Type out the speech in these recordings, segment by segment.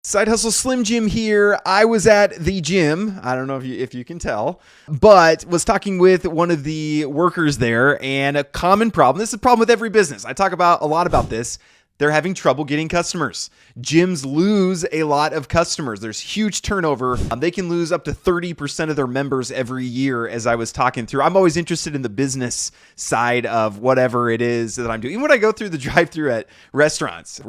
Side Hustle Slim Jim here. I was at the gym. I don't know if you can tell, but was talking with one of the workers there, and a common problem. This is a problem with every business. I talk about a lot about this. They're having trouble getting customers. Gyms lose a lot of customers. There's huge turnover. They can lose up to 30% of their members every year, as I was talking through. I'm always interested in the business side of whatever it is that I'm doing. Even when I go through the drive-through at restaurants,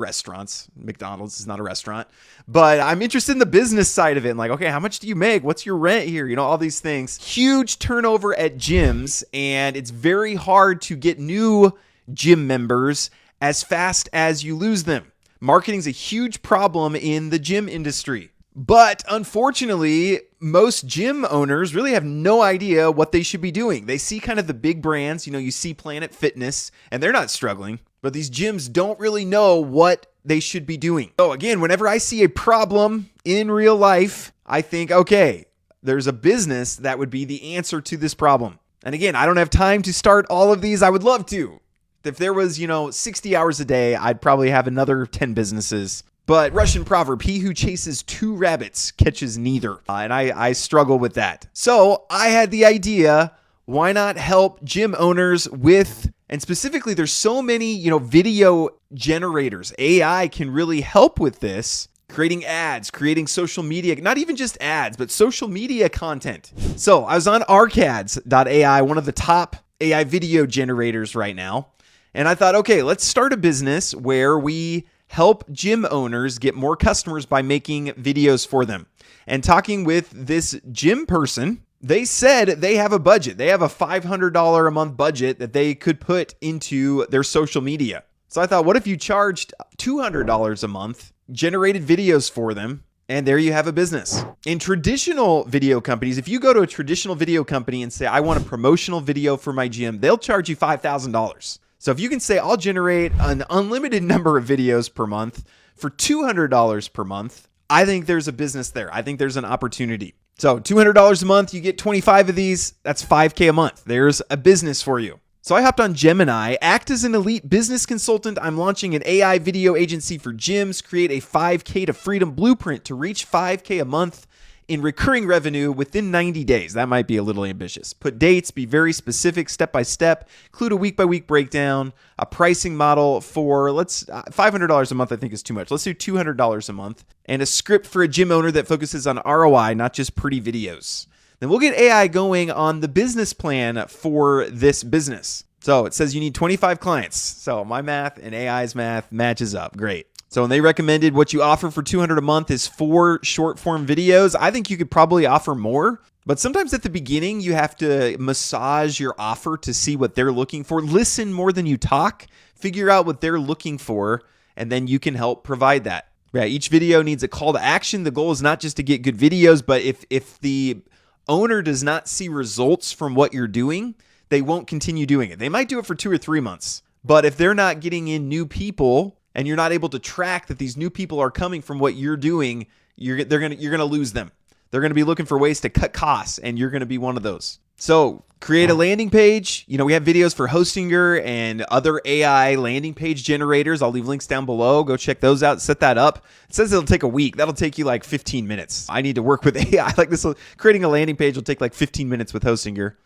McDonald's is not a restaurant, but I'm interested in the business side of it. And like, okay, how much do you make? What's your rent here? You know, all these things. Huge turnover at gyms, and it's very hard to get new gym members as fast as you lose them. Marketing is a huge problem in the gym industry. But unfortunately, most gym owners really have no idea what they should be doing. They see kind of the big brands, you see Planet Fitness, and they're not struggling. But these gyms don't really know what they should be doing. So again, whenever I see a problem in real life, I think, okay, there's a business that would be the answer to this problem. And again, I don't have time to start all of these. I would love to. If there was, 60 hours a day, I'd probably have another 10 businesses. But Russian proverb, he who chases two rabbits catches neither. And I struggle with that. So I had the idea, why not help gym owners with, and specifically there's so many, video generators. AI can really help with this. Creating ads, creating social media, not even just ads, but social media content. So I was on Arcads.ai, one of the top AI video generators right now. And I thought, okay, let's start a business where we help gym owners get more customers by making videos for them. And talking with this gym person, they said they have a budget. They have a $500 a month budget that they could put into their social media. So I thought, what if you charged $200 a month, generated videos for them, and there you have a business. In traditional video companies, if you go to a traditional video company and say, I want a promotional video for my gym, they'll charge you $5,000. So if you can say, I'll generate an unlimited number of videos per month for $200 per month, I think there's a business there. I think there's an opportunity. So $200 a month, you get 25 of these, that's $5K a month. There's a business for you. So I hopped on Gemini, act as an elite business consultant. I'm launching an AI video agency for gyms, create a 5K to freedom blueprint to reach 5K a month in recurring revenue within 90 days. That might be a little ambitious. Put dates, be very specific, step by step, include a week by week breakdown, a pricing model for $500 a month, I think is too much. Let's do $200 a month, and a script for a gym owner that focuses on ROI, not just pretty videos. Then we'll get AI going on the business plan for this business. So it says you need 25 clients. So my math and AI's math matches up. Great. So when they recommended what you offer for $200 a month is 4 short form videos, I think you could probably offer more. But sometimes at the beginning, you have to massage your offer to see what they're looking for. Listen more than you talk. Figure out what they're looking for, and then you can help provide that. Yeah, each video needs a call to action. The goal is not just to get good videos, but if the owner does not see results from what you're doing, they won't continue doing it. They might do it for 2 or 3 months. But if they're not getting in new people, and you're not able to track that these new people are coming from what you're doing, you're gonna lose them. They're gonna be looking for ways to cut costs, and you're gonna be one of those. So create a landing page. We have videos for Hostinger and other AI landing page generators. I'll leave links down below. Go check those out. Set that up. It says it'll take a week. That'll take you like 15 minutes. I need to work with AI like this. Creating a landing page will take like 15 minutes with Hostinger.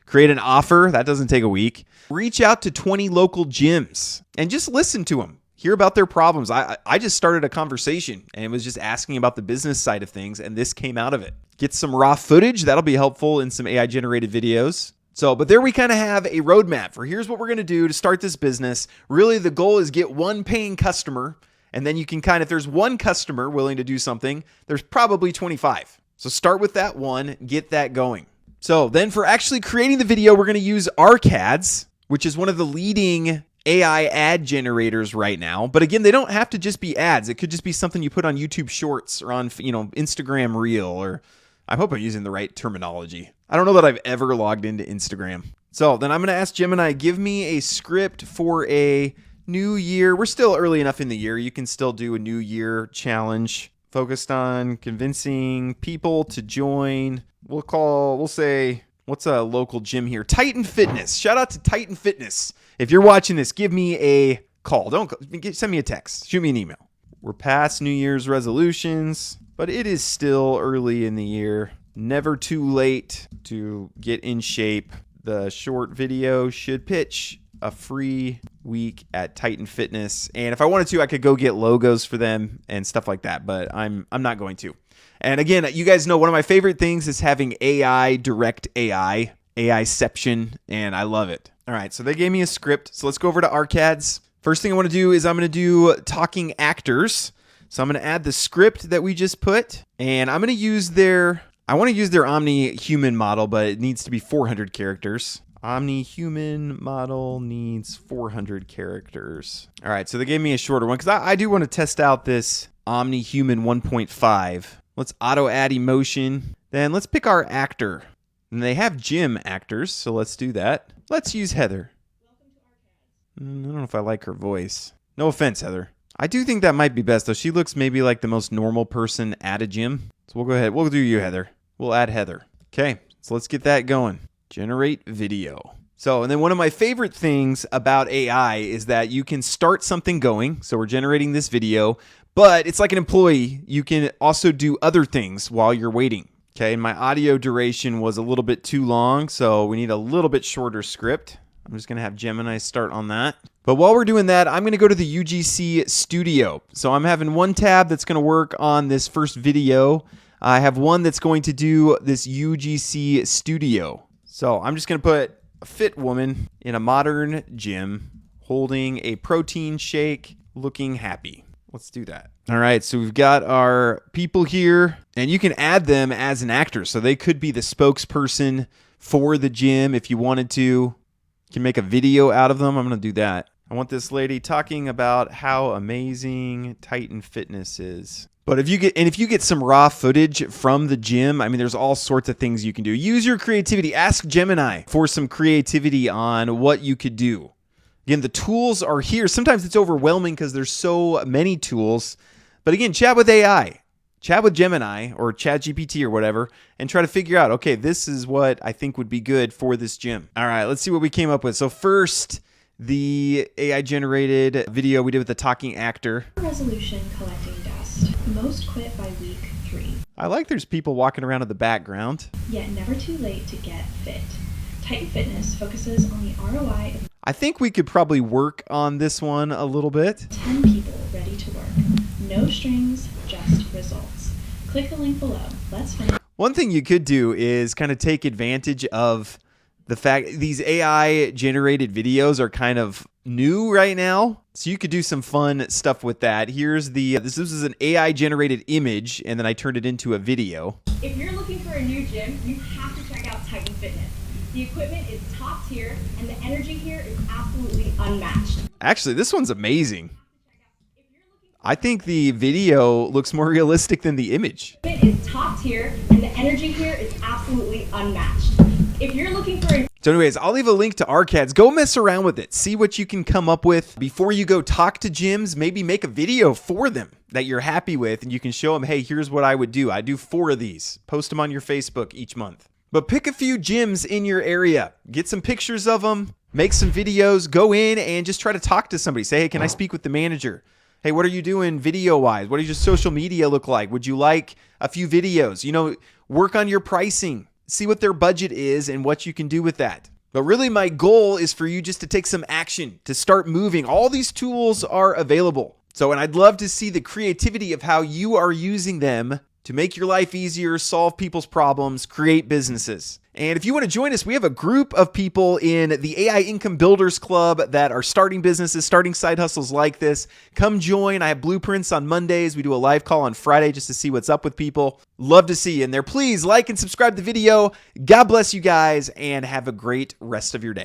Create an offer. That doesn't take a week. Reach out to 20 local gyms and just listen to them. Hear about their problems. I just started a conversation and was just asking about the business side of things, and this came out of it. Get some raw footage. That'll be helpful in some AI generated videos. But there we kind of have a roadmap for here's what we're going to do to start this business. Really, the goal is get one paying customer, and then you can if there's one customer willing to do something, there's probably 25. So start with that one, get that going. So then for actually creating the video, we're going to use Arcads, which is one of the leading AI ad generators right now. But again, they don't have to just be ads. It could just be something you put on YouTube Shorts or on, Instagram Reel, or I hope I'm using the right terminology. I don't know that I've ever logged into Instagram. So then I'm going to ask Gemini, give me a script for a new year. We're still early enough in the year. You can still do a new year challenge focused on convincing people to join. We'll say, what's a local gym here? Titan Fitness. Shout out to Titan Fitness. If you're watching this, give me a call. Don't send me a text. Shoot me an email. We're past New Year's resolutions, but it is still early in the year. Never too late to get in shape. The short video should pitch a free week at Titan Fitness. And if I wanted to, I could go get logos for them and stuff like that, but I'm not going to. And again, you guys know one of my favorite things is having AI direct AIception, and I love it. All right, so they gave me a script. So let's go over to Arcads. First thing I want to do is I'm going to do talking actors. So I'm going to add the script that we just put, and I'm going to use I want to use their Omnihuman model, but it needs to be 400 characters. Omnihuman model needs 400 characters. All right, so they gave me a shorter one because I do want to test out this Omnihuman 1.5. Let's auto add emotion. Then let's pick our actor. And they have gym actors, so let's do that. Let's use Heather. I don't know if I like her voice. No offense, Heather. I do think that might be best, though. She looks maybe like the most normal person at a gym. So we'll go ahead. We'll do you, Heather. We'll add Heather. Okay, so let's get that going. Generate video. So, and then one of my favorite things about AI is that you can start something going. So we're generating this video, but it's like an employee. You can also do other things while you're waiting. Okay, and my audio duration was a little bit too long, so we need a little bit shorter script. I'm just going to have Gemini start on that. But while we're doing that, I'm going to go to the UGC Studio. So I'm having one tab that's going to work on this first video. I have one that's going to do this UGC Studio. So I'm just going to put a fit woman in a modern gym holding a protein shake, looking happy. Let's do that. All right, so we've got our people here, and you can add them as an actor. So they could be the spokesperson for the gym if you wanted to. You can make a video out of them. I'm going to do that. I want this lady talking about how amazing Titan Fitness is. But if you get some raw footage from the gym, I mean, there's all sorts of things you can do. Use your creativity. Ask Gemini for some creativity on what you could do. Again, the tools are here. Sometimes it's overwhelming because there's so many tools. But again, chat with AI. Chat with Gemini or ChatGPT or whatever and try to figure out, okay, this is what I think would be good for this gym. All right, let's see what we came up with. So first, the AI-generated video we did with the talking actor. Resolution collecting dust. Most quit by week 3. I like there's people walking around in the background. Yet never too late to get fit. Titan Fitness focuses on the ROI of I think we could probably work on this one a little bit. 10 people ready to work. No strings, just results. Click the link below. Let's finish. One thing you could do is kind of take advantage of the fact these AI generated videos are kind of new right now. So you could do some fun stuff with that. Here's this is an AI generated image, and then I turned it into a video. If you're looking for a new gym, you have to check out Titan Fitness. The equipment is top tier, and the energy here is absolutely unmatched. Actually, this one's amazing. I think the video looks more realistic than the image. The equipment is top tier, and the energy here is absolutely unmatched. If you're looking for a So anyways, I'll leave a link to Arcads. Go mess around with it. See what you can come up with. Before you go talk to gyms, maybe make a video for them that you're happy with, and you can show them, hey, here's what I would do. I do 4 of these. Post them on your Facebook each month. But pick a few gyms in your area. Get some pictures of them. Make some videos. Go in and just try to talk to somebody. Say, hey, can I speak with the manager? Hey, what are you doing video-wise? What does your social media look like? Would you like a few videos? You know, work on your pricing. See what their budget is and what you can do with that. But really, my goal is for you just to take some action, to start moving. All these tools are available. So, and I'd love to see the creativity of how you are using them to make your life easier, solve people's problems, create businesses. And if you want to join us, we have a group of people in the AI Income Builders Club that are starting businesses, starting side hustles like this. Come join. I have blueprints on Mondays. We do a live call on Friday just to see what's up with people. Love to see you in there. Please like and subscribe to the video. God bless you guys and have a great rest of your day.